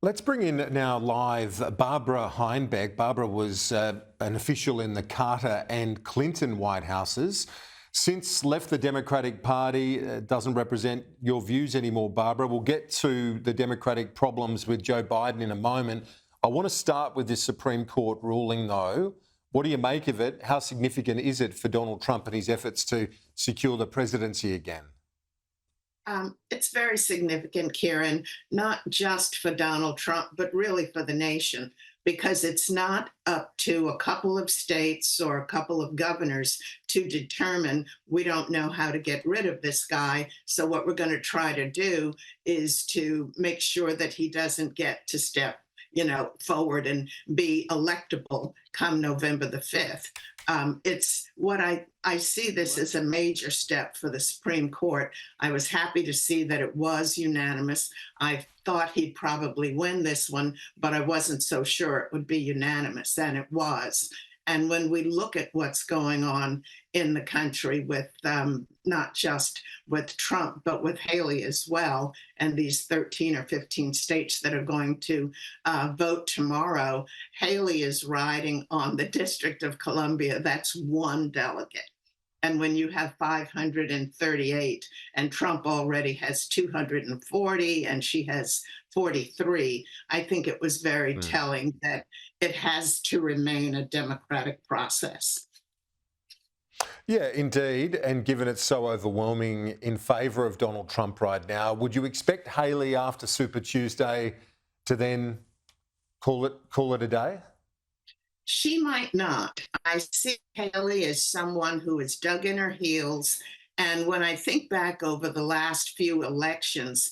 Let's bring in now live Barbara Heineback. Barbara was an official in the Carter and Clinton White Houses. Since left the Democratic Party, doesn't represent your views anymore, Barbara. We'll get to the Democratic problems with Joe Biden in a moment. I want to start with this Supreme Court ruling, though. What do you make of it? How significant is it for Donald Trump and his efforts to secure the presidency again? It's very significant, Kieran, not just for Donald Trump, but really for the nation, because it's not up to a couple of states or a couple of governors to determine we don't know how to get rid of this guy. So, what we're going to try to do is to make sure that he doesn't get to step forward and be electable come November the 5th. It's what I see this as a major step for the Supreme Court. I was happy to see that it was unanimous. I thought he'd probably win this one, but I wasn't so sure it would be unanimous, and it was. And when we look at what's going on in the country with not just with Trump, but with Haley as well, and these 13 or 15 states that are going to vote tomorrow, Haley is riding on the District of Columbia. That's one delegate. And when you have 538 and Trump already has 240 and she has 43, I think it was very Hmm. telling that it has to remain a democratic process. Yeah, indeed. And given it's so overwhelming in favour of Donald Trump right now, would you expect Haley after Super Tuesday to then call it a day? She might not. I see Haley as someone who has dug in her heels. And when I think back over the last few elections,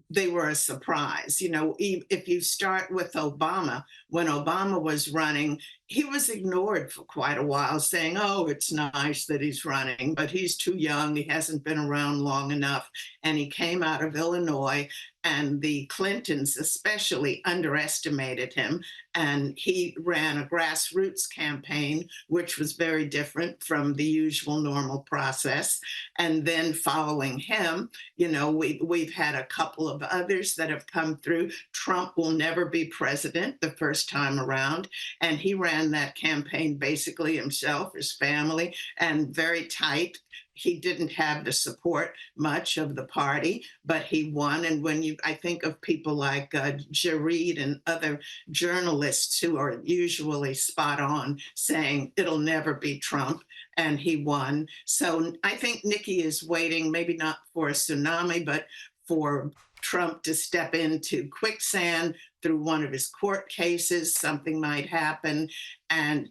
they were a surprise. If you start with Obama, when Obama was running, he was ignored for quite a while, saying, oh, it's nice that he's running, but he's too young. He hasn't been around long enough. And he came out of Illinois, and the Clintons especially underestimated him. And he ran a grassroots campaign, which was very different from the usual normal process. And then following him, we've had a couple of others that have come through. Trump will never be president the first time around. And he ran that campaign basically himself, his family, and very tight. He didn't have the support much of the party, but he won. And I think of people like Jareed and other journalists who are usually spot on saying it'll never be Trump, and he won. So I think Nikki is waiting, maybe not for a tsunami, but for Trump to step into quicksand through one of his court cases. Something might happen. And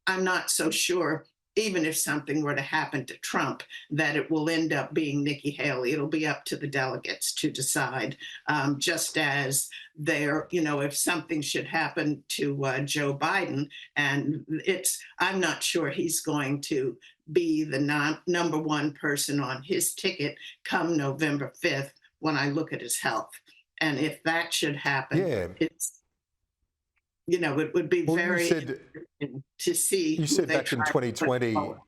I'm not so sure, even if something were to happen to Trump, that it will end up being Nikki Haley. It'll be up to the delegates to decide, just as if something should happen to Joe Biden, and I'm not sure he's going to be the number one person on his ticket come November 5th when I look at his health. And if that should happen, Yeah. it would be Well, very interesting to see you who said they back in try to put 2020. forward.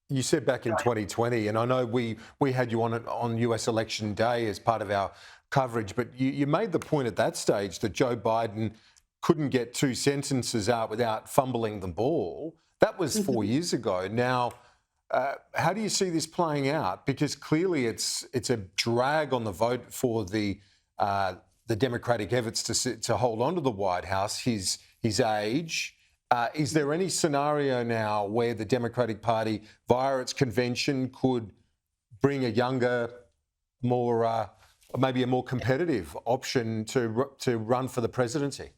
You said back in 2020, and I know we had you on US Election Day as part of our coverage, but you made the point at that stage that Joe Biden couldn't get two sentences out without fumbling the ball. That was 4 years ago. Now, how do you see this playing out? Because clearly it's a drag on the vote for the Democratic efforts to hold on to the White House. His age. Is there any scenario now where the Democratic Party, via its convention, could bring a younger, maybe a more competitive option to run for the presidency?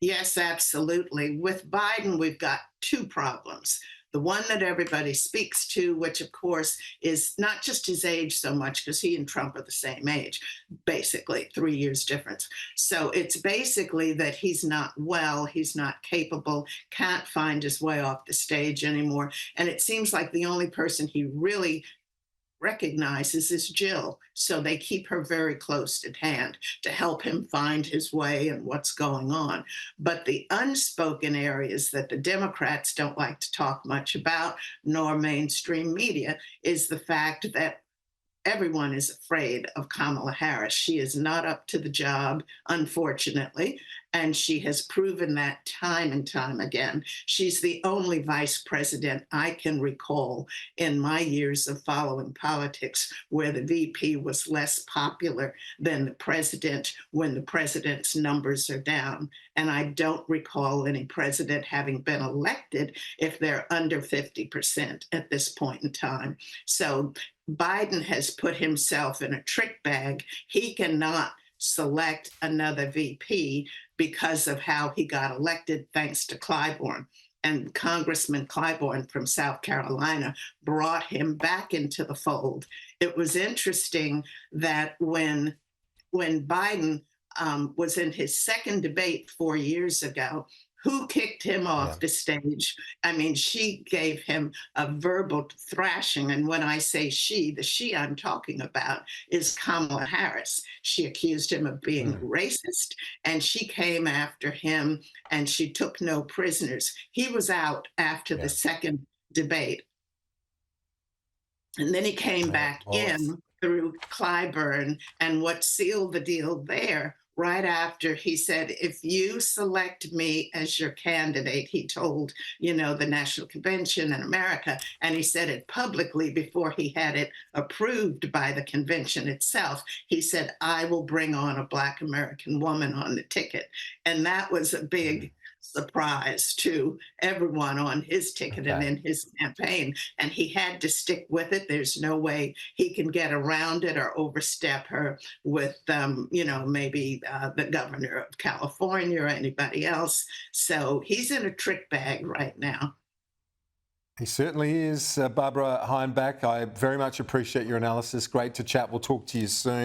Yes, absolutely. With Biden, we've got two problems. The one that everybody speaks to, which of course is not just his age so much, because he and Trump are the same age, basically 3 years difference. So it's basically that he's not well, he's not capable, can't find his way off the stage anymore. And it seems like the only person he really recognizes is Jill. So they keep her very close at hand to help him find his way and what's going on. But the unspoken areas that the Democrats don't like to talk much about, nor mainstream media, is the fact that everyone is afraid of Kamala Harris. She is not up to the job, unfortunately, and she has proven that time and time again. She's the only vice president I can recall in my years of following politics where the VP was less popular than the president when the president's numbers are down. And I don't recall any president having been elected if they're under 50% at this point in time. So Biden has put himself in a trick bag. He cannot select another VP because of how he got elected, thanks to Clyburn. And Congressman Clyburn from South Carolina brought him back into the fold. It was interesting that when Biden was in his second debate 4 years ago, who kicked him Yeah. off the stage? I mean, she gave him a verbal thrashing. And when I say she, the she I'm talking about is Kamala Harris. She accused him of being Mm. racist, and she came after him, and she took no prisoners. He was out after the Yeah. second debate. And then he came Yeah. back Well, in through Clyburn. And what sealed the deal there, right after he said, if you select me as your candidate, he told, the National Convention in America, and he said it publicly before he had it approved by the convention itself. He said, I will bring on a Black American woman on the ticket. And that was a mm, big surprise to everyone on his ticket and okay. in his campaign. And he had to stick with it. There's no way he can get around it or overstep her with, maybe the governor of California or anybody else. So he's in a trick bag right now. He certainly is. Barbara Heineback, I very much appreciate your analysis. Great to chat. We'll talk to you soon.